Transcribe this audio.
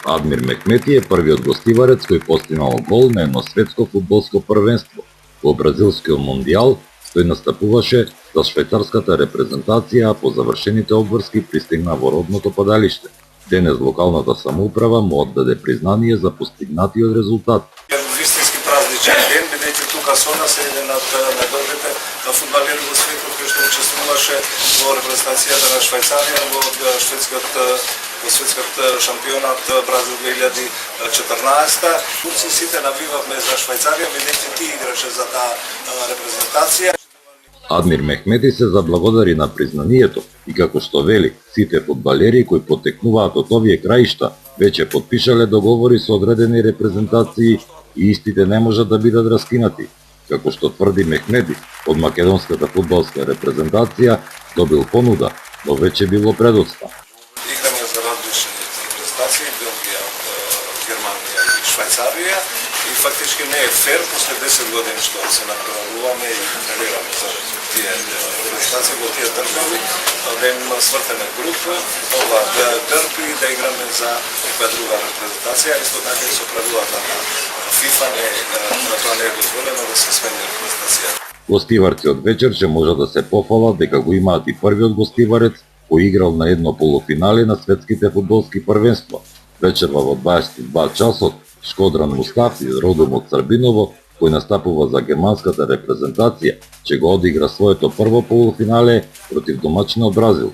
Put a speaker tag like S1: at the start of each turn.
S1: Адмир Мехмети е првиот гостиварец кој постигнал гол на едно светско фудбалско првенство. Во бразилскиот мондијал тој настапуваше за швајцарската репрезентација, а по завршените обврски пристигна во родното падалиште. Денес локалната самоуправа му оддаде признание за постигнатиот резултат.
S2: Вистински празничен ден, бидејќи тука со нас е еден од најдобрите фудбалери во светот кој што учествуваше во репрезентацијата на Швајцарија во светскиот шампионат Бразил 2014. Турци сите навивавме за Швајцарија, бидејќи ти играше за таа репрезентација.
S1: Адмир Мехмети се заблагодари на признанието и како што вели, сите фудбалери кои потекнуваат од овие краишта веќе потпишале договори со одредени репрезентации и истите не можат да бидат раскинати. Како што тврди Мехмети, од македонската фудбалска репрезентација добил понуда, но веќе било предоста.
S2: Играме за различни репрезентации, Белгија, Германија и Швајцарија и фактички не е фер после 10 години што се направуваме и тренираме за тие репрезентации во тие држави, да им свртеме група, ова да трпи да играме за некоја друга репрезентација, исто така и со правилата на ФИФА на тоа не е дозволено да се смени репрезентацијата.
S1: Гостиварци од вечер ќе можат да се пофалат дека го имаат и првиот гостиварец кој играл на едно полуфинале на светските фудбалски првенства. Вечерва во 22 часот Шкодран Мустафи, родом од Црбиново, кој настапува за германската репрезентација, ќе го одигра своето прво полуфинале против домачниот Бразил.